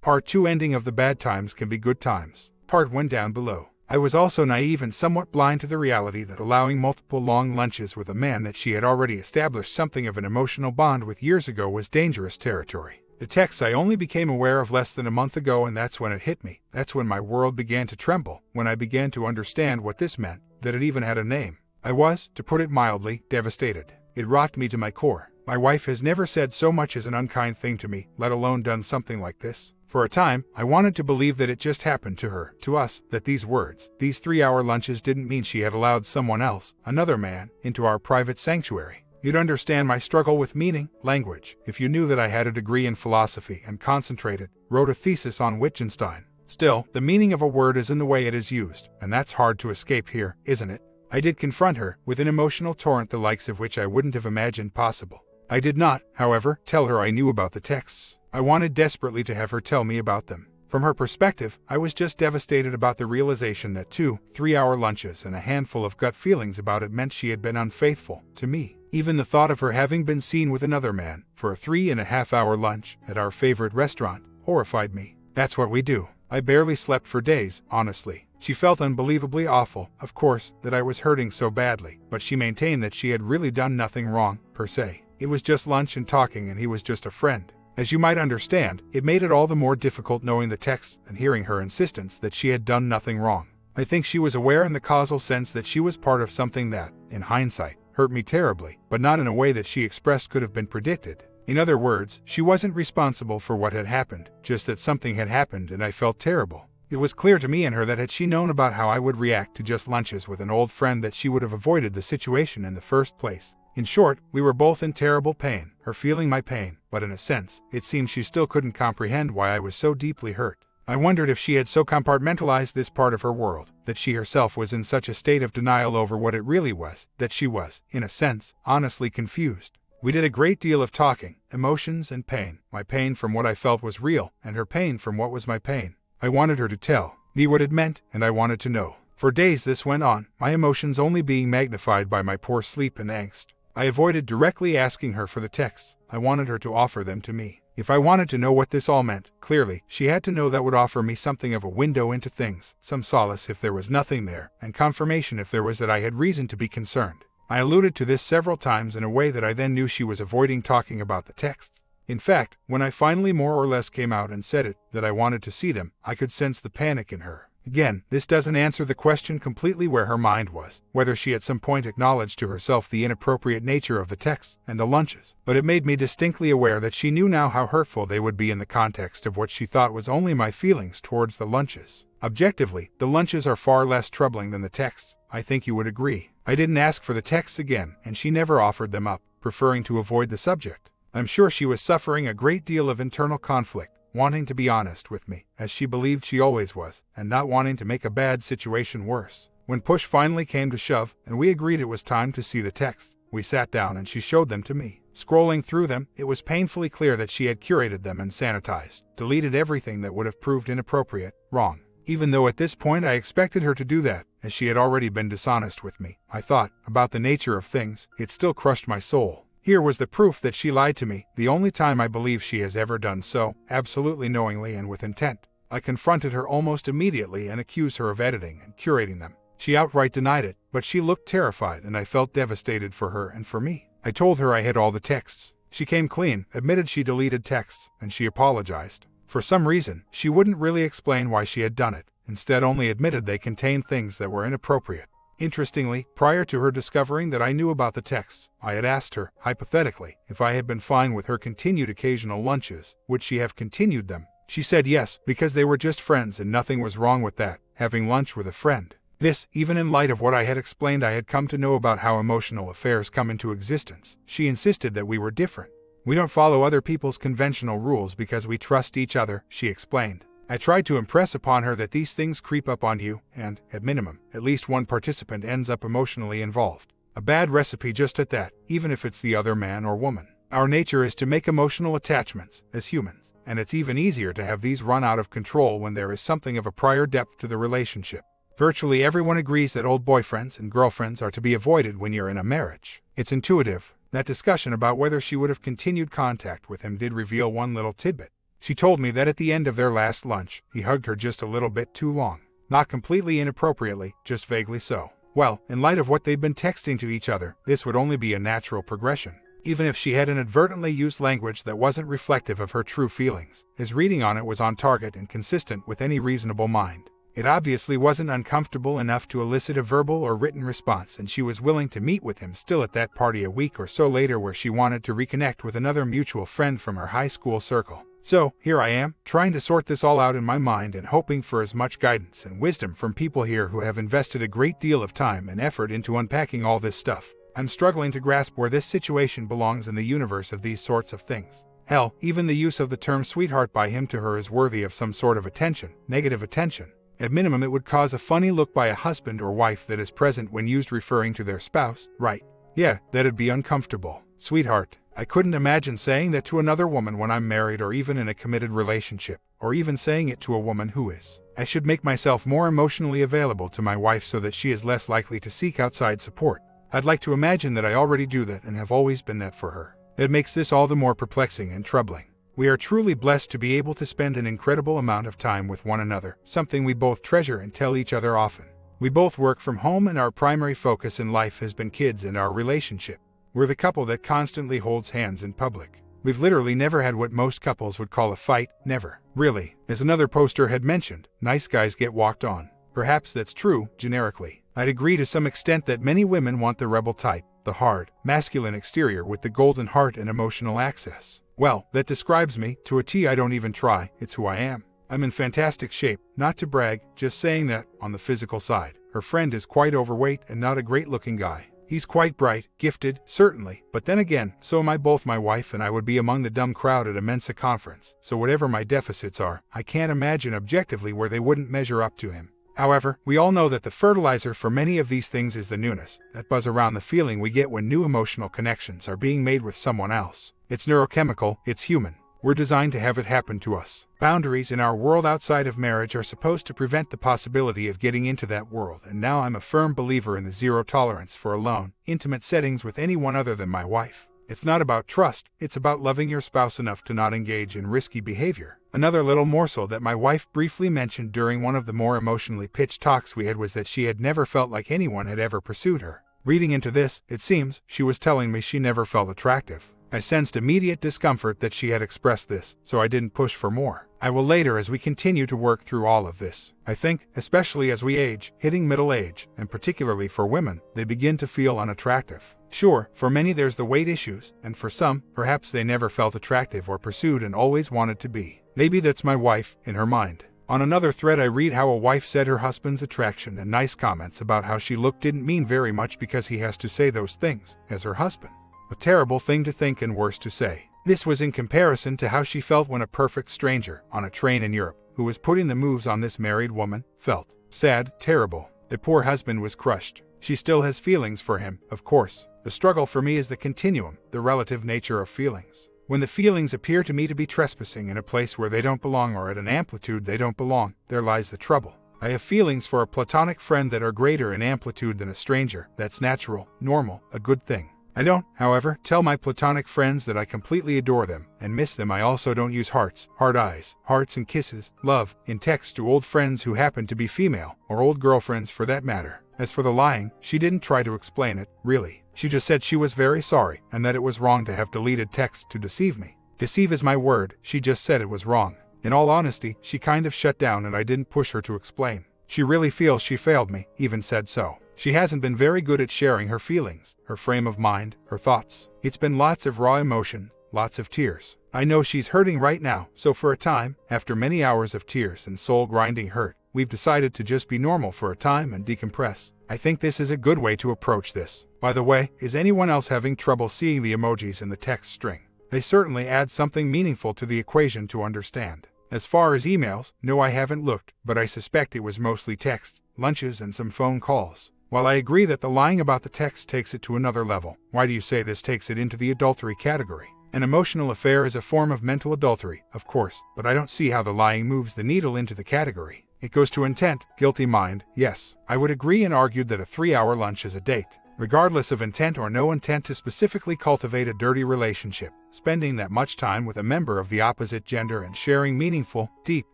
Part 2 ending of the bad times can be good times. Part 1 down below. I was also naive and somewhat blind to the reality that allowing multiple long lunches with a man that she had already established something of an emotional bond with years ago was dangerous territory. The texts I only became aware of less than a month ago, and that's when it hit me. That's when my world began to tremble, when I began to understand what this meant, that it even had a name. I was, to put it mildly, devastated. It rocked me to my core. My wife has never said so much as an unkind thing to me, let alone done something like this. For a time, I wanted to believe that it just happened to her, to us, that these words, these 3-hour lunches didn't mean she had allowed someone else, another man, into our private sanctuary. You'd understand my struggle with meaning, language, if you knew that I had a degree in philosophy and concentrated, wrote a thesis on Wittgenstein. Still, the meaning of a word is in the way it is used, and that's hard to escape here, isn't it? I did confront her, with an emotional torrent the likes of which I wouldn't have imagined possible. I did not, however, tell her I knew about the texts. I wanted desperately to have her tell me about them. From her perspective, I was just devastated about the realization that 2 3-hour lunches and a handful of gut feelings about it meant she had been unfaithful to me. Even the thought of her having been seen with another man for a 3.5-hour lunch at our favorite restaurant horrified me. That's what we do. I barely slept for days, honestly. She felt unbelievably awful, of course, that I was hurting so badly, but she maintained that she had really done nothing wrong, per se. It was just lunch and talking, and he was just a friend. As you might understand, it made it all the more difficult knowing the text and hearing her insistence that she had done nothing wrong. I think she was aware in the causal sense that she was part of something that, in hindsight, hurt me terribly, but not in a way that she expressed could have been predicted. In other words, she wasn't responsible for what had happened, just that something had happened and I felt terrible. It was clear to me and her that had she known about how I would react to just lunches with an old friend that she would have avoided the situation in the first place. In short, we were both in terrible pain, her feeling my pain, but in a sense, it seemed she still couldn't comprehend why I was so deeply hurt. I wondered if she had so compartmentalized this part of her world, that she herself was in such a state of denial over what it really was, that she was, in a sense, honestly confused. We did a great deal of talking, emotions and pain, my pain from what I felt was real, and her pain from what was my pain. I wanted her to tell me what it meant, and I wanted to know. For days this went on, my emotions only being magnified by my poor sleep and angst. I avoided directly asking her for the texts. I wanted her to offer them to me. If I wanted to know what this all meant, clearly, she had to know that would offer me something of a window into things, some solace if there was nothing there, and confirmation if there was that I had reason to be concerned. I alluded to this several times in a way that I then knew she was avoiding talking about the texts. In fact, when I finally more or less came out and said it, that I wanted to see them, I could sense the panic in her. Again, this doesn't answer the question completely where her mind was, whether she at some point acknowledged to herself the inappropriate nature of the texts and the lunches, but it made me distinctly aware that she knew now how hurtful they would be in the context of what she thought was only my feelings towards the lunches. Objectively, the lunches are far less troubling than the texts, I think you would agree. I didn't ask for the texts again, and she never offered them up, preferring to avoid the subject. I'm sure she was suffering a great deal of internal conflict, wanting to be honest with me, as she believed she always was, and not wanting to make a bad situation worse. When push finally came to shove, and we agreed it was time to see the texts, we sat down and she showed them to me. Scrolling through them, it was painfully clear that she had curated them and sanitized, deleted everything that would have proved inappropriate, wrong. Even though at this point I expected her to do that, as she had already been dishonest with me, I thought, about the nature of things, it still crushed my soul. Here was the proof that she lied to me, the only time I believe she has ever done so, absolutely knowingly and with intent. I confronted her almost immediately and accused her of editing and curating them. She outright denied it, but she looked terrified and I felt devastated for her and for me. I told her I had all the texts. She came clean, admitted she deleted texts, and she apologized. For some reason, she wouldn't really explain why she had done it, instead only admitted they contained things that were inappropriate. Interestingly, prior to her discovering that I knew about the texts, I had asked her, hypothetically, if I had been fine with her continued occasional lunches, would she have continued them? She said yes, because they were just friends and nothing was wrong with that, having lunch with a friend. This, even in light of what I had explained I had come to know about how emotional affairs come into existence. She insisted that we were different. We don't follow other people's conventional rules because we trust each other, she explained. I tried to impress upon her that these things creep up on you, and, at minimum, at least one participant ends up emotionally involved. A bad recipe just at that, even if it's the other man or woman. Our nature is to make emotional attachments, as humans, and it's even easier to have these run out of control when there is something of a prior depth to the relationship. Virtually everyone agrees that old boyfriends and girlfriends are to be avoided when you're in a marriage. It's intuitive. That discussion about whether she would have continued contact with him did reveal one little tidbit. She told me that at the end of their last lunch, he hugged her just a little bit too long. Not completely inappropriately, just vaguely so. Well, in light of what they'd been texting to each other, this would only be a natural progression. Even if she had inadvertently used language that wasn't reflective of her true feelings, his reading on it was on target and consistent with any reasonable mind. It obviously wasn't uncomfortable enough to elicit a verbal or written response, and she was willing to meet with him still at that party a week or so later where she wanted to reconnect with another mutual friend from her high school circle. So, here I am, trying to sort this all out in my mind and hoping for as much guidance and wisdom from people here who have invested a great deal of time and effort into unpacking all this stuff. I'm struggling to grasp where this situation belongs in the universe of these sorts of things. Hell, even the use of the term sweetheart by him to her is worthy of some sort of attention, negative attention. At minimum, it would cause a funny look by a husband or wife that is present when used referring to their spouse, right? Yeah, that'd be uncomfortable. Sweetheart. I couldn't imagine saying that to another woman when I'm married or even in a committed relationship, or even saying it to a woman who is. I should make myself more emotionally available to my wife so that she is less likely to seek outside support. I'd like to imagine that I already do that and have always been that for her. It makes this all the more perplexing and troubling. We are truly blessed to be able to spend an incredible amount of time with one another, something we both treasure and tell each other often. We both work from home and our primary focus in life has been kids and our relationship. We're the couple that constantly holds hands in public. We've literally never had what most couples would call a fight, never. Really, as another poster had mentioned, nice guys get walked on. Perhaps that's true, generically. I'd agree to some extent that many women want the rebel type, the hard, masculine exterior with the golden heart and emotional access. Well, that describes me, to a T. I don't even try, it's who I am. I'm in fantastic shape, not to brag, just saying that, on the physical side. Her friend is quite overweight and not a great-looking guy. He's quite bright, gifted, certainly, but then again, so am I. Both my wife and I would be among the dumb crowd at a Mensa conference, so whatever my deficits are, I can't imagine objectively where they wouldn't measure up to him. However, we all know that the fertilizer for many of these things is the newness, that buzz around the feeling we get when new emotional connections are being made with someone else. It's neurochemical, it's human. We're designed to have it happen to us. Boundaries in our world outside of marriage are supposed to prevent the possibility of getting into that world, and now I'm a firm believer in the zero tolerance for alone, intimate settings with anyone other than my wife. It's not about trust, it's about loving your spouse enough to not engage in risky behavior. Another little morsel that my wife briefly mentioned during one of the more emotionally pitched talks we had was that she had never felt like anyone had ever pursued her. Reading into this, it seems, she was telling me she never felt attractive. I sensed immediate discomfort that she had expressed this, so I didn't push for more. I will later as we continue to work through all of this. I think, especially as we age, hitting middle age, and particularly for women, they begin to feel unattractive. Sure, for many there's the weight issues, and for some, perhaps they never felt attractive or pursued and always wanted to be. Maybe that's my wife, in her mind. On another thread I read how a wife said her husband's attraction and nice comments about how she looked didn't mean very much because he has to say those things, as her husband. A terrible thing to think and worse to say. This was in comparison to how she felt when a perfect stranger, on a train in Europe, who was putting the moves on this married woman, felt. Sad, terrible. The poor husband was crushed. She still has feelings for him, of course. The struggle for me is the continuum, the relative nature of feelings. When the feelings appear to me to be trespassing in a place where they don't belong or at an amplitude they don't belong, there lies the trouble. I have feelings for a platonic friend that are greater in amplitude than a stranger. That's natural, normal, a good thing. I don't, however, tell my platonic friends that I completely adore them and miss them. I also don't use hearts, hard eyes, hearts and kisses, love, in text to old friends who happen to be female, or old girlfriends for that matter. As for the lying, she didn't try to explain it, really. She just said she was very sorry and that it was wrong to have deleted texts to deceive me. Deceive is my word, she just said it was wrong. In all honesty, she kind of shut down and I didn't push her to explain. She really feels she failed me, even said so. She hasn't been very good at sharing her feelings, her frame of mind, her thoughts. It's been lots of raw emotion, lots of tears. I know she's hurting right now, so for a time, after many hours of tears and soul-grinding hurt, we've decided to just be normal for a time and decompress. I think this is a good way to approach this. By the way, is anyone else having trouble seeing the emojis in the text string? They certainly add something meaningful to the equation to understand. As far as emails, no, I haven't looked, but I suspect it was mostly texts, lunches, and some phone calls. While I agree that the lying about the text takes it to another level, why do you say this takes it into the adultery category? An emotional affair is a form of mental adultery, of course, but I don't see how the lying moves the needle into the category. It goes to intent, guilty mind, yes. I would agree and argue that a 3-hour lunch is a date. regardless of intent or no intent to specifically cultivate a dirty relationship. Spending that much time with a member of the opposite gender and sharing meaningful, deep,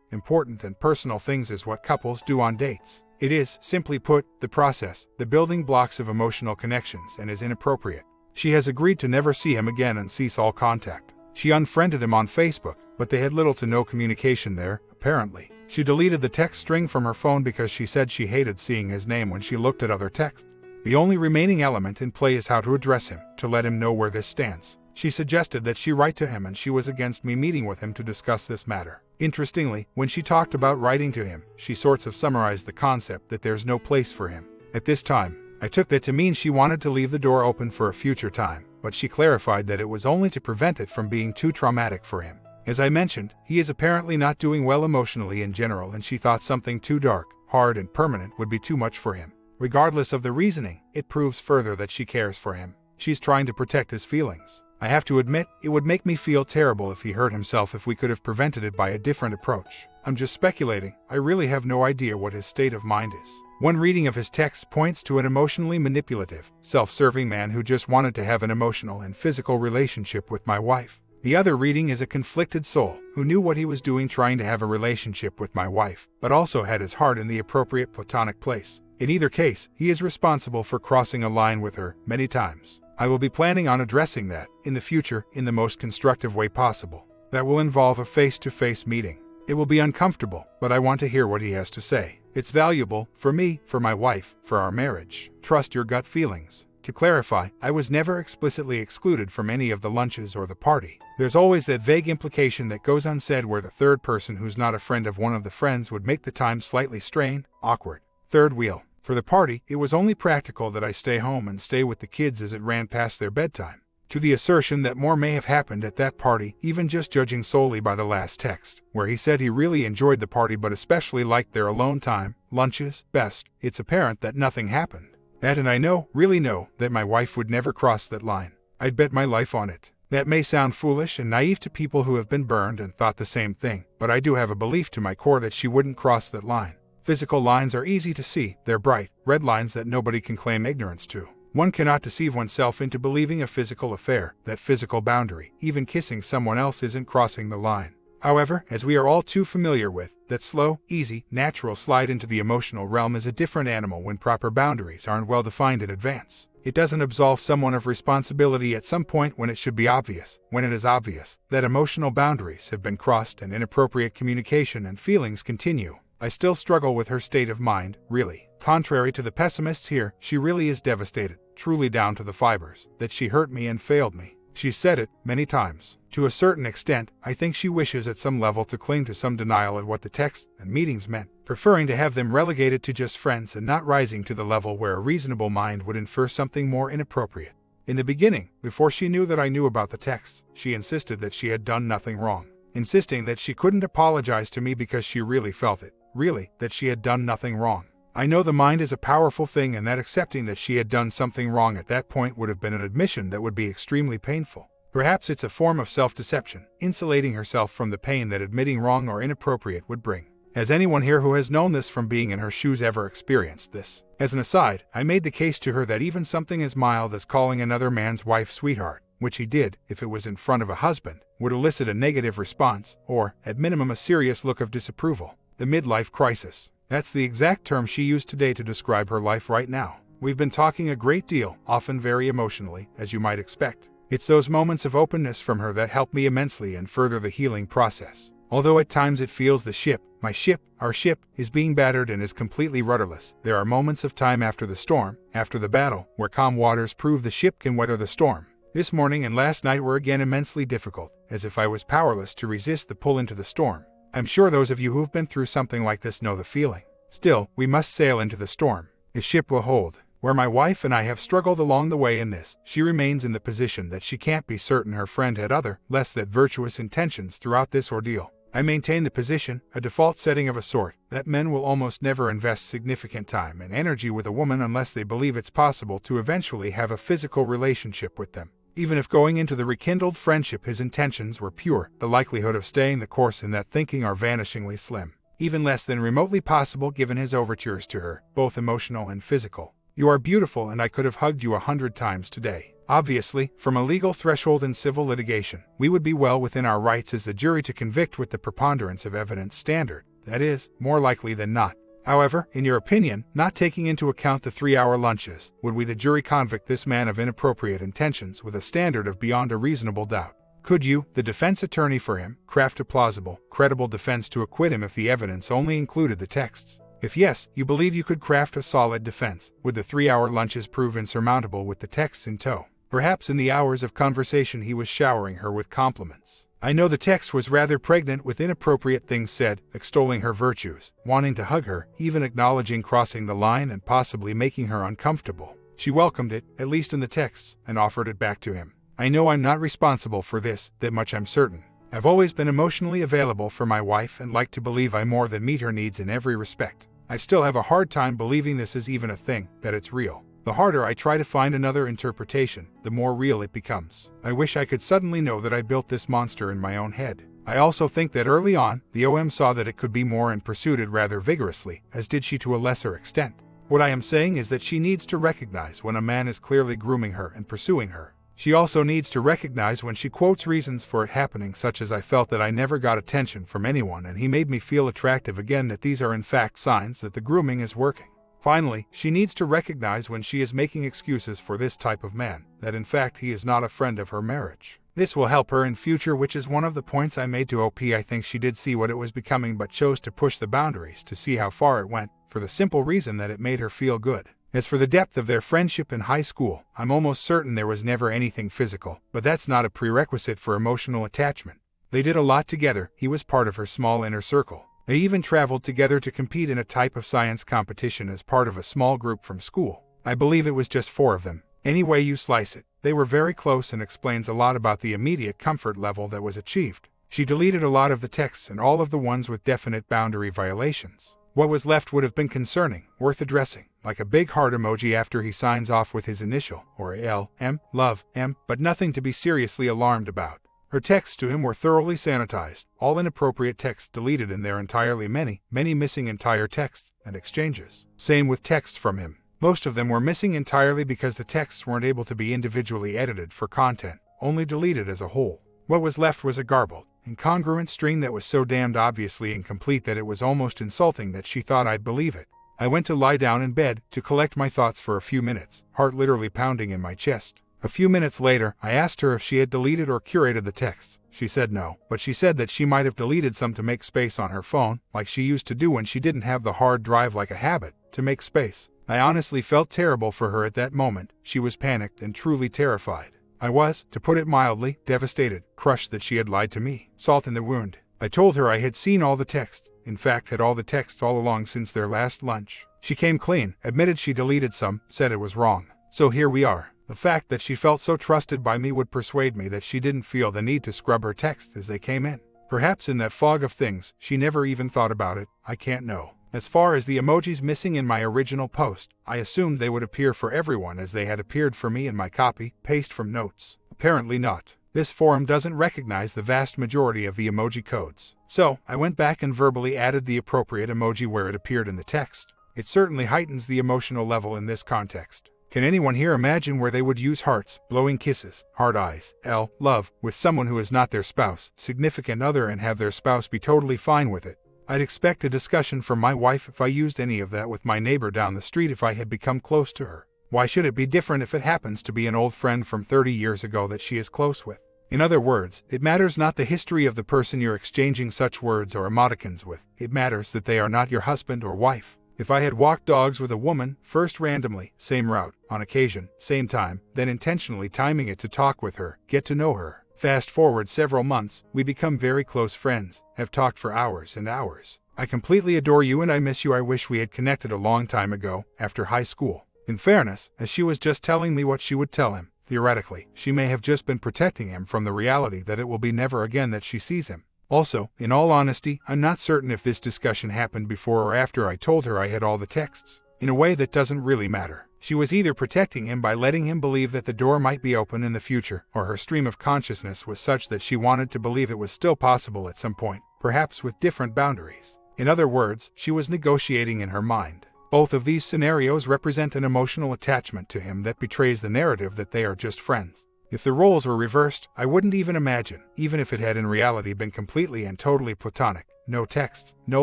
important, and personal things is what couples do on dates. It is, simply put, the process, the building blocks of emotional connections, and is inappropriate. She has agreed to never see him again and cease all contact. She unfriended him on Facebook, but they had little to no communication there, apparently. She deleted the text string from her phone because she said she hated seeing his name when she looked at other texts. The only remaining element in play is how to address him, to let him know where this stands. She suggested that she write to him, and she was against me meeting with him to discuss this matter. Interestingly, when she talked about writing to him, she sorts of summarized the concept that there's no place for him. At this time, I took that to mean she wanted to leave the door open for a future time, but she clarified that it was only to prevent it from being too traumatic for him. As I mentioned, he is apparently not doing well emotionally in general, and she thought something too dark, hard, and permanent would be too much for him. Regardless of the reasoning, it proves further that she cares for him. She's trying to protect his feelings. I have to admit, it would make me feel terrible if he hurt himself if we could have prevented it by a different approach. I'm just speculating. I really have no idea what his state of mind is. One reading of his texts points to an emotionally manipulative, self-serving man who just wanted to have an emotional and physical relationship with my wife. The other reading is a conflicted soul who knew what he was doing trying to have a relationship with my wife, but also had his heart in the appropriate platonic place. In either case, he is responsible for crossing a line with her many times. I will be planning on addressing that, in the future, in the most constructive way possible. That will involve a face-to-face meeting. It will be uncomfortable, but I want to hear what he has to say. It's valuable, for me, for my wife, for our marriage. Trust your gut feelings. To clarify, I was never explicitly excluded from any of the lunches or the party. There's always that vague implication that goes unsaid where the third person who's not a friend of one of the friends would make the time slightly strained, awkward. Third wheel. For the party, it was only practical that I stay home and stay with the kids as it ran past their bedtime. To the assertion that more may have happened at that party, even just judging solely by the last text, where he said he really enjoyed the party but especially liked their alone time, lunches, best, it's apparent that nothing happened. That, and I really know, that my wife would never cross that line. I'd bet my life on it. That may sound foolish and naive to people who have been burned and thought the same thing, but I do have a belief to my core that she wouldn't cross that line. Physical lines are easy to see. They're bright, red lines that nobody can claim ignorance to. One cannot deceive oneself into believing a physical affair, that physical boundary, even kissing someone else, isn't crossing the line. However, as we are all too familiar with, that slow, easy, natural slide into the emotional realm is a different animal when proper boundaries aren't well defined in advance. It doesn't absolve someone of responsibility at some point when it should be obvious, when it is obvious, that emotional boundaries have been crossed and inappropriate communication and feelings continue. I still struggle with her state of mind, really. Contrary to the pessimists here, she really is devastated, truly down to the fibers, that she hurt me and failed me. She's said it many times. To a certain extent, I think she wishes at some level to cling to some denial of what the text and meetings meant, preferring to have them relegated to just friends and not rising to the level where a reasonable mind would infer something more inappropriate. In the beginning, before she knew that I knew about the texts, she insisted that she had done nothing wrong, insisting that she couldn't apologize to me because she really felt it. Really, that she had done nothing wrong. I know the mind is a powerful thing, and that accepting that she had done something wrong at that point would have been an admission that would be extremely painful. Perhaps it's a form of self-deception, insulating herself from the pain that admitting wrong or inappropriate would bring. Has anyone here who has known this from being in her shoes ever experienced this? As an aside, I made the case to her that even something as mild as calling another man's wife sweetheart, which he did, if it was in front of a husband, would elicit a negative response, or, at minimum, a serious look of disapproval. The midlife crisis. That's the exact term she used today to describe her life right now. We've been talking a great deal, often very emotionally, as you might expect. It's those moments of openness from her that help me immensely and further the healing process. Although at times it feels the ship, my ship, our ship, is being battered and is completely rudderless, there are moments of time after the storm, after the battle, where calm waters prove the ship can weather the storm. This morning and last night were again immensely difficult, as if I was powerless to resist the pull into the storm. I'm sure those of you who've been through something like this know the feeling. Still, we must sail into the storm. The ship will hold. Where my wife and I have struggled along the way in this, she remains in the position that she can't be certain her friend had other, less than virtuous intentions throughout this ordeal. I maintain the position, a default setting of a sort, that men will almost never invest significant time and energy with a woman unless they believe it's possible to eventually have a physical relationship with them. Even if going into the rekindled friendship his intentions were pure, the likelihood of staying the course in that thinking are vanishingly slim. Even less than remotely possible given his overtures to her, both emotional and physical. You are beautiful and I could have hugged you 100 times today. Obviously, from a legal threshold in civil litigation, we would be well within our rights as the jury to convict with the preponderance of evidence standard. That is, more likely than not. However, in your opinion, not taking into account the 3-hour lunches, would we the jury convict this man of inappropriate intentions with a standard of beyond a reasonable doubt? Could you, the defense attorney for him, craft a plausible, credible defense to acquit him if the evidence only included the texts? If yes, you believe you could craft a solid defense, would the 3-hour lunches prove insurmountable with the texts in tow? Perhaps in the hours of conversation he was showering her with compliments. I know the text was rather pregnant with inappropriate things said, extolling her virtues, wanting to hug her, even acknowledging crossing the line and possibly making her uncomfortable. She welcomed it, at least in the texts, and offered it back to him. I know I'm not responsible for this, that much I'm certain. I've always been emotionally available for my wife and like to believe I more than meet her needs in every respect. I still have a hard time believing this is even a thing, that it's real. The harder I try to find another interpretation, the more real it becomes. I wish I could suddenly know that I built this monster in my own head. I also think that early on, the OM saw that it could be more and pursued it rather vigorously, as did she to a lesser extent. What I am saying is that she needs to recognize when a man is clearly grooming her and pursuing her. She also needs to recognize when she quotes reasons for it happening, such as I felt that I never got attention from anyone and he made me feel attractive again, that these are in fact signs that the grooming is working. Finally, she needs to recognize when she is making excuses for this type of man, that in fact he is not a friend of her marriage. This will help her in future, which is one of the points I made to OP. I think she did see what it was becoming but chose to push the boundaries to see how far it went, for the simple reason that it made her feel good. As for the depth of their friendship in high school, I'm almost certain there was never anything physical, but that's not a prerequisite for emotional attachment. They did a lot together, he was part of her small inner circle. They even traveled together to compete in a type of science competition as part of a small group from school. I believe it was just 4 of them. Any way you slice it, they were very close and explains a lot about the immediate comfort level that was achieved. She deleted a lot of the texts and all of the ones with definite boundary violations. What was left would have been concerning, worth addressing, like a big heart emoji after he signs off with his initial, or L, M, love, M, but nothing to be seriously alarmed about. Her texts to him were thoroughly sanitized, all inappropriate texts deleted in their entirely, many missing entire texts and exchanges. Same with texts from him. Most of them were missing entirely because the texts weren't able to be individually edited for content, only deleted as a whole. What was left was a garbled, incongruent string that was so damned obviously incomplete that it was almost insulting that she thought I'd believe it. I went to lie down in bed to collect my thoughts for a few minutes, heart literally pounding in my chest. A few minutes later, I asked her if she had deleted or curated the texts. She said no, but she said that she might have deleted some to make space on her phone, like she used to do when she didn't have the hard drive like a habit, to make space. I honestly felt terrible for her at that moment. She was panicked and truly terrified. I was, to put it mildly, devastated, crushed that she had lied to me. Salt in the wound. I told her I had seen all the text, in fact had all the text all along since their last lunch. She came clean, admitted she deleted some, said it was wrong. So here we are. The fact that she felt so trusted by me would persuade me that she didn't feel the need to scrub her texts as they came in. Perhaps in that fog of things, she never even thought about it. I can't know. As far as the emojis missing in my original post, I assumed they would appear for everyone as they had appeared for me in my copy-paste from notes. Apparently not. This forum doesn't recognize the vast majority of the emoji codes. So, I went back and verbally added the appropriate emoji where it appeared in the text. It certainly heightens the emotional level in this context. Can anyone here imagine where they would use hearts, blowing kisses, hard eyes, L, love, with someone who is not their spouse, significant other, and have their spouse be totally fine with it? I'd expect a discussion from my wife if I used any of that with my neighbor down the street if I had become close to her. Why should it be different if it happens to be an old friend from 30 years ago that she is close with? In other words, it matters not the history of the person you're exchanging such words or emoticons with. It matters that they are not your husband or wife. If I had walked dogs with a woman, first randomly, same route, on occasion, same time, then intentionally timing it to talk with her, get to know her. Fast forward several months, we become very close friends, have talked for hours and hours. I completely adore you and I miss you. I wish we had connected a long time ago, after high school. In fairness, as she was just telling me what she would tell him, theoretically, she may have just been protecting him from the reality that it will be never again that she sees him. Also, in all honesty, I'm not certain if this discussion happened before or after I told her I had all the texts. In a way that doesn't really matter. She was either protecting him by letting him believe that the door might be open in the future, or her stream of consciousness was such that she wanted to believe it was still possible at some point, perhaps with different boundaries. In other words, she was negotiating in her mind. Both of these scenarios represent an emotional attachment to him that betrays the narrative that they are just friends. If the roles were reversed, I wouldn't even imagine, even if it had in reality been completely and totally platonic. No texts, no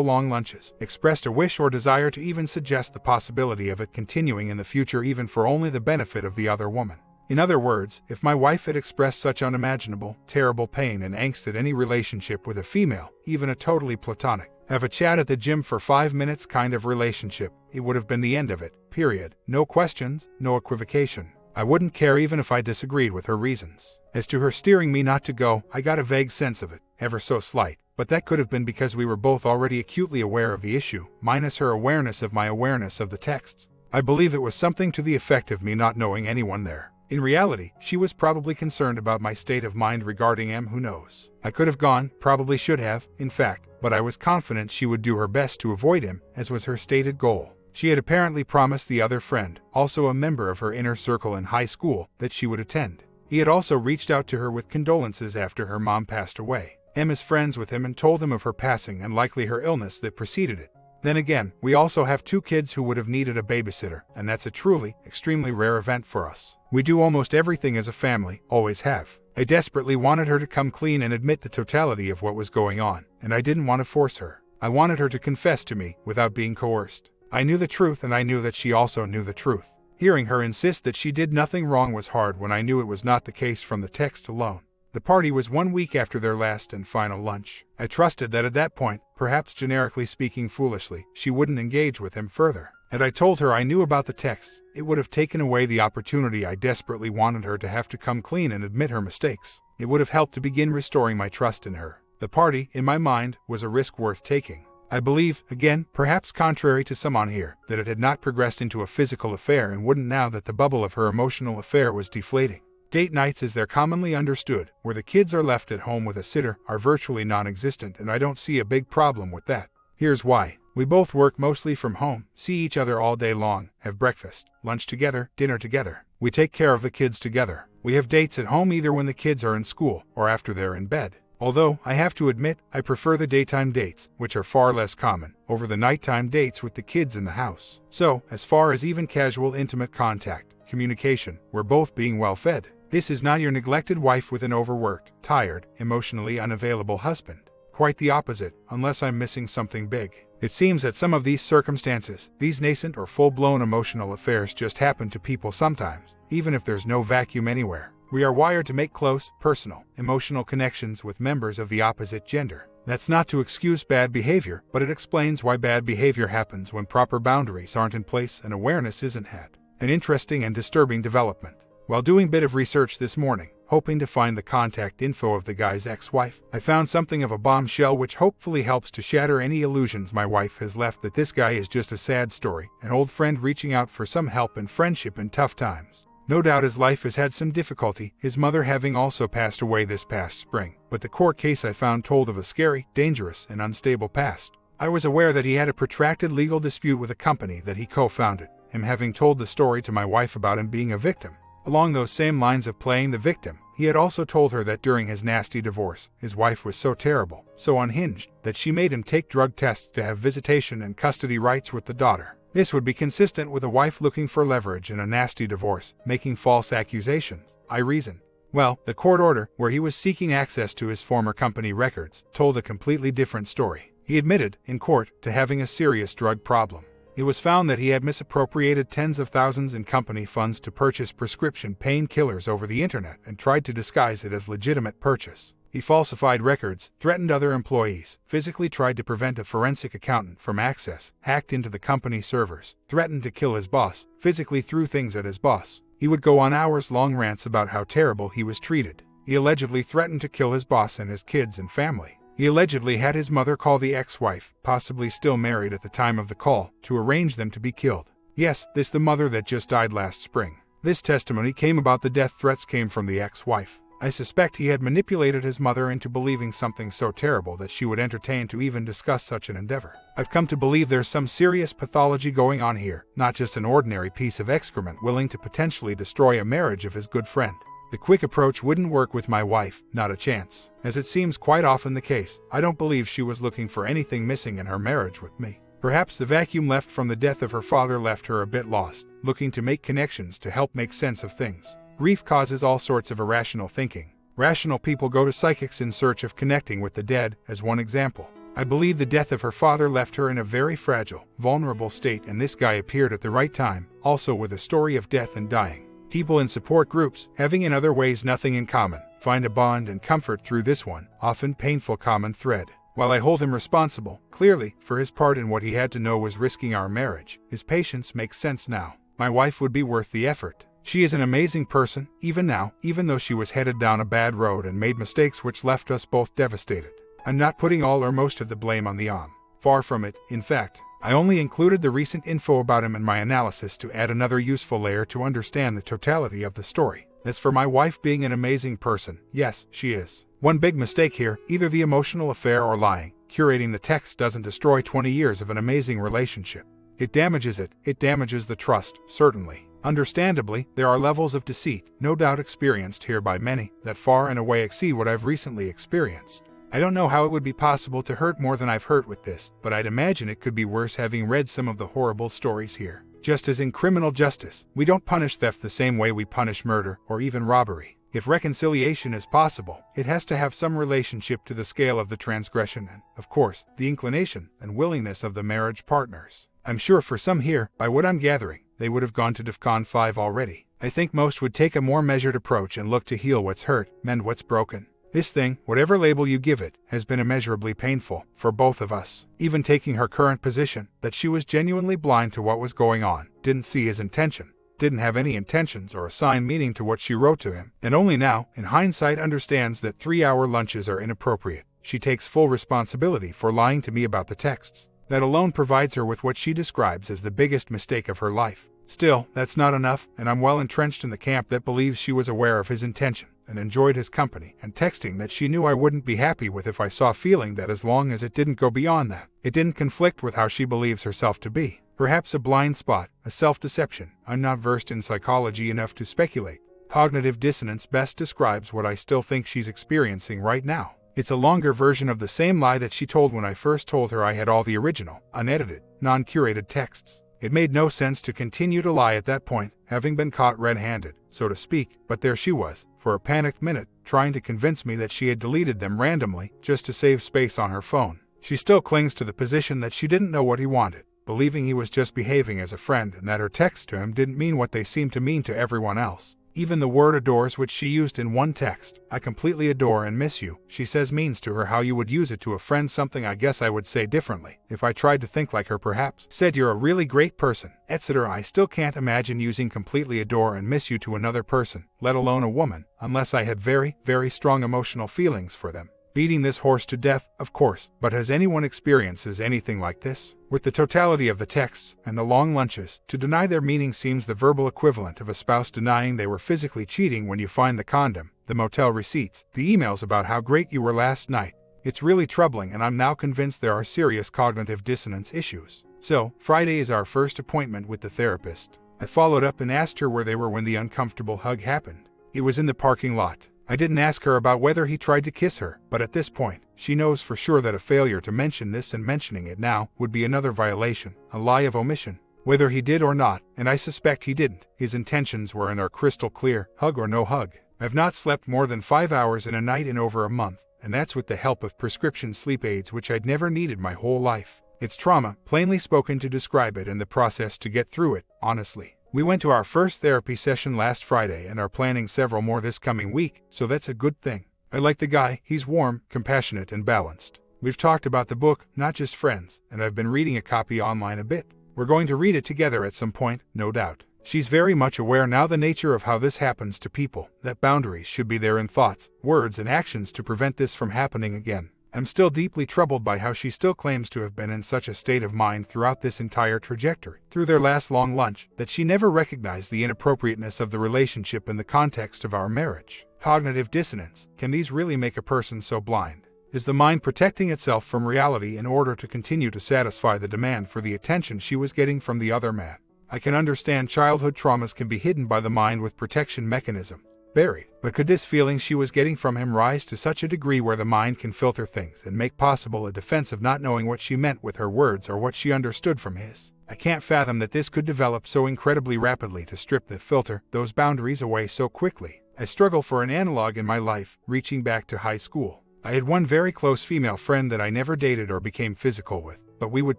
long lunches, expressed a wish or desire to even suggest the possibility of it continuing in the future even for only the benefit of the other woman. In other words, if my wife had expressed such unimaginable, terrible pain and angst at any relationship with a female, even a totally platonic, have a chat at the gym for 5 minutes kind of relationship, it would have been the end of it, period. No questions, no equivocation. I wouldn't care even if I disagreed with her reasons. As to her steering me not to go, I got a vague sense of it, ever so slight, but that could have been because we were both already acutely aware of the issue, minus her awareness of my awareness of the texts. I believe it was something to the effect of me not knowing anyone there. In reality, she was probably concerned about my state of mind regarding M. Who knows? I could have gone, probably should have, in fact, but I was confident she would do her best to avoid him, as was her stated goal. She had apparently promised the other friend, also a member of her inner circle in high school, that she would attend. He had also reached out to her with condolences after her mom passed away. M is friends with him and told him of her passing and likely her illness that preceded it. Then again, we also have 2 kids who would have needed a babysitter, and that's a truly, extremely rare event for us. We do almost everything as a family, always have. I desperately wanted her to come clean and admit the totality of what was going on, and I didn't want to force her. I wanted her to confess to me, without being coerced. I knew the truth and I knew that she also knew the truth. Hearing her insist that she did nothing wrong was hard when I knew it was not the case from the text alone. The party was 1 week after their last and final lunch. I trusted that at that point, perhaps generically speaking foolishly, she wouldn't engage with him further. Had I told her I knew about the text, it would have taken away the opportunity I desperately wanted her to have to come clean and admit her mistakes. It would have helped to begin restoring my trust in her. The party, in my mind, was a risk worth taking. I believe, again, perhaps contrary to some on here, that it had not progressed into a physical affair and wouldn't now that the bubble of her emotional affair was deflating. Date nights as they're commonly understood, where the kids are left at home with a sitter, are virtually non-existent, and I don't see a big problem with that. Here's why. We both work mostly from home, see each other all day long, have breakfast, lunch together, dinner together. We take care of the kids together. We have dates at home either when the kids are in school or after they're in bed. Although, I have to admit, I prefer the daytime dates, which are far less common, over the nighttime dates with the kids in the house. So, as far as even casual intimate contact, communication, we're both being well fed. This is not your neglected wife with an overworked, tired, emotionally unavailable husband. Quite the opposite, unless I'm missing something big. It seems that some of these circumstances, these nascent or full-blown emotional affairs just happen to people sometimes, even if there's no vacuum anywhere. We are wired to make close, personal, emotional connections with members of the opposite gender. That's not to excuse bad behavior, but it explains why bad behavior happens when proper boundaries aren't in place and awareness isn't had. An interesting and disturbing development. While doing a bit of research this morning, hoping to find the contact info of the guy's ex-wife, I found something of a bombshell which hopefully helps to shatter any illusions my wife has left that this guy is just a sad story, an old friend reaching out for some help and friendship in tough times. No doubt his life has had some difficulty, his mother having also passed away this past spring, but the court case I found told of a scary, dangerous, and unstable past. I was aware that he had a protracted legal dispute with a company that he co-founded, him having told the story to my wife about him being a victim. Along those same lines of playing the victim, he had also told her that during his nasty divorce, his wife was so terrible, so unhinged, that she made him take drug tests to have visitation and custody rights with the daughter. This would be consistent with a wife looking for leverage in a nasty divorce, making false accusations. I reasoned. Well, the court order, where he was seeking access to his former company records, told a completely different story. He admitted, in court, to having a serious drug problem. It was found that he had misappropriated tens of thousands in company funds to purchase prescription painkillers over the internet and tried to disguise it as legitimate purchase. He falsified records, threatened other employees, physically tried to prevent a forensic accountant from access, hacked into the company servers, threatened to kill his boss, physically threw things at his boss. He would go on hours-long rants about how terrible he was treated. He allegedly threatened to kill his boss and his kids and family. He allegedly had his mother call the ex-wife, possibly still married at the time of the call, to arrange them to be killed. Yes, this the mother that just died last spring. This testimony came about the death threats came from the ex-wife. I suspect he had manipulated his mother into believing something so terrible that she would entertain to even discuss such an endeavor. I've come to believe there's some serious pathology going on here, not just an ordinary piece of excrement willing to potentially destroy a marriage of his good friend. The quick approach wouldn't work with my wife, not a chance. As it seems quite often the case, I don't believe she was looking for anything missing in her marriage with me. Perhaps the vacuum left from the death of her father left her a bit lost, looking to make connections to help make sense of things. Grief causes all sorts of irrational thinking. Rational people go to psychics in search of connecting with the dead, as one example. I believe the death of her father left her in a very fragile, vulnerable state, and this guy appeared at the right time, also with a story of death and dying. People in support groups, having in other ways nothing in common, find a bond and comfort through this one, often painful common thread. While I hold him responsible, clearly, for his part in what he had to know was risking our marriage, his patience makes sense now. My wife would be worth the effort. She is an amazing person, even now, even though she was headed down a bad road and made mistakes which left us both devastated. I'm not putting all or most of the blame on the Om. Far from it, in fact. I only included the recent info about him in my analysis to add another useful layer to understand the totality of the story. As for my wife being an amazing person, yes, she is. One big mistake here, either the emotional affair or lying. Curating the text doesn't destroy 20 years of an amazing relationship. It damages the trust, certainly. Understandably, there are levels of deceit, no doubt experienced here by many, that far and away exceed what I've recently experienced. I don't know how it would be possible to hurt more than I've hurt with this, but I'd imagine it could be worse having read some of the horrible stories here. Just as in criminal justice, we don't punish theft the same way we punish murder, or even robbery. If reconciliation is possible, it has to have some relationship to the scale of the transgression and, of course, the inclination and willingness of the marriage partners. I'm sure for some here, by what I'm gathering, they would have gone to DEFCON 5 already. I think most would take a more measured approach and look to heal what's hurt, mend what's broken. This thing, whatever label you give it, has been immeasurably painful, for both of us. Even taking her current position, that she was genuinely blind to what was going on, didn't see his intention, didn't have any intentions or assign meaning to what she wrote to him, and only now, in hindsight, understands that 3-hour lunches are inappropriate. She takes full responsibility for lying to me about the texts. That alone provides her with what she describes as the biggest mistake of her life. Still, that's not enough, and I'm well entrenched in the camp that believes she was aware of his intention and enjoyed his company, and texting that she knew I wouldn't be happy with if I saw, feeling that as long as it didn't go beyond that, it didn't conflict with how she believes herself to be. Perhaps a blind spot, a self-deception. I'm not versed in psychology enough to speculate. Cognitive dissonance best describes what I still think she's experiencing right now. It's a longer version of the same lie that she told when I first told her I had all the original, unedited, non-curated texts. It made no sense to continue to lie at that point, having been caught red-handed, so to speak, but there she was, for a panicked minute, trying to convince me that she had deleted them randomly, just to save space on her phone. She still clings to the position that she didn't know what he wanted, believing he was just behaving as a friend and that her texts to him didn't mean what they seemed to mean to everyone else. Even the word adores, which she used in one text, I completely adore and miss you, she says means to her how you would use it to a friend, something I guess I would say differently, if I tried to think like her perhaps. Said you're a really great person, etc. I still can't imagine using completely adore and miss you to another person, let alone a woman, unless I had very, very strong emotional feelings for them. Beating this horse to death, of course, but has anyone experiences anything like this? With the totality of the texts and the long lunches, to deny their meaning seems the verbal equivalent of a spouse denying they were physically cheating when you find the condom, the motel receipts, the emails about how great you were last night. It's really troubling, and I'm now convinced there are serious cognitive dissonance issues. So, Friday is our first appointment with the therapist. I followed up and asked her where they were when the uncomfortable hug happened. It was in the parking lot. I didn't ask her about whether he tried to kiss her, but at this point, she knows for sure that a failure to mention this and mentioning it now would be another violation, a lie of omission. Whether he did or not, and I suspect he didn't, his intentions were and are crystal clear, hug or no hug. I've not slept more than 5 hours in a night in over a month, and that's with the help of prescription sleep aids which I'd never needed my whole life. It's trauma, plainly spoken, to describe it, and the process to get through it, honestly. We went to our first therapy session last Friday and are planning several more this coming week, so that's a good thing. I like the guy, he's warm, compassionate and balanced. We've talked about the book, Not Just Friends, and I've been reading a copy online a bit. We're going to read it together at some point, no doubt. She's very much aware now the nature of how this happens to people, that boundaries should be there in thoughts, words and actions to prevent this from happening again. I'm still deeply troubled by how she still claims to have been in such a state of mind throughout this entire trajectory, through their last long lunch, that she never recognized the inappropriateness of the relationship in the context of our marriage. Cognitive dissonance. Can these really make a person so blind? Is the mind protecting itself from reality in order to continue to satisfy the demand for the attention she was getting from the other man? I can understand childhood traumas can be hidden by the mind with protection mechanism. Very. But could this feeling she was getting from him rise to such a degree where the mind can filter things and make possible a defense of not knowing what she meant with her words or what she understood from his? I can't fathom that this could develop so incredibly rapidly to strip the filter, those boundaries away so quickly. I struggle for an analog in my life, reaching back to high school. I had one very close female friend that I never dated or became physical with, but we would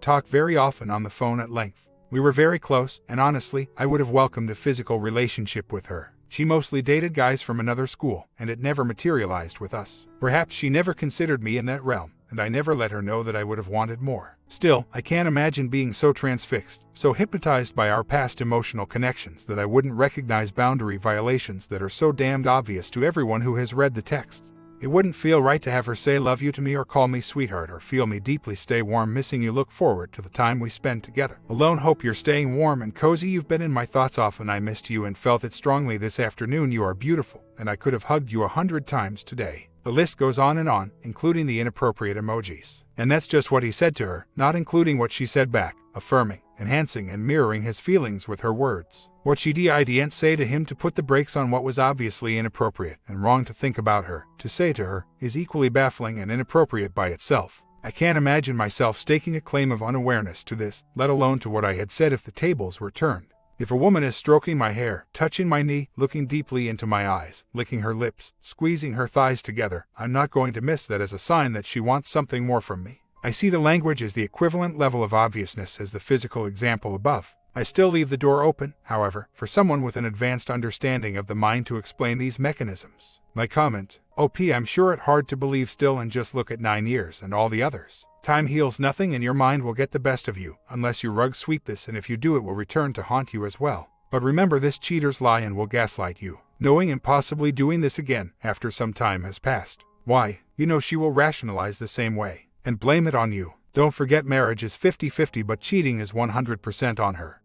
talk very often on the phone at length. We were very close, and honestly, I would have welcomed a physical relationship with her. She mostly dated guys from another school, and it never materialized with us. Perhaps she never considered me in that realm, and I never let her know that I would have wanted more. Still, I can't imagine being so transfixed, so hypnotized by our past emotional connections that I wouldn't recognize boundary violations that are so damned obvious to everyone who has read the text. It wouldn't feel right to have her say love you to me or call me sweetheart or feel me deeply stay warm missing you. Look forward to the time we spend together. Alone hope you're staying warm and cozy. You've been in my thoughts often. I missed you and felt it strongly this afternoon. You are beautiful, and I could have hugged you 100 times today. The list goes on, including the inappropriate emojis. And that's just what he said to her, not including what she said back, affirming, enhancing and mirroring his feelings with her words. What she didn't say to him to put the brakes on what was obviously inappropriate and wrong to think about her, to say to her, is equally baffling and inappropriate by itself. I can't imagine myself staking a claim of unawareness to this, let alone to what I had said if the tables were turned. If a woman is stroking my hair, touching my knee, looking deeply into my eyes, licking her lips, squeezing her thighs together, I'm not going to miss that as a sign that she wants something more from me. I see the language as the equivalent level of obviousness as the physical example above. I still leave the door open, however, for someone with an advanced understanding of the mind to explain these mechanisms. My comment, OP, I'm sure it hard to believe still, and just look at 9 years and all the others. Time heals nothing and your mind will get the best of you, unless you rug sweep this, and if you do it will return to haunt you as well. But remember, this cheaters lie and will gaslight you, knowing and possibly doing this again after some time has passed. Why? You know she will rationalize the same way and blame it on you. Don't forget, marriage is 50-50, but cheating is 100% on her.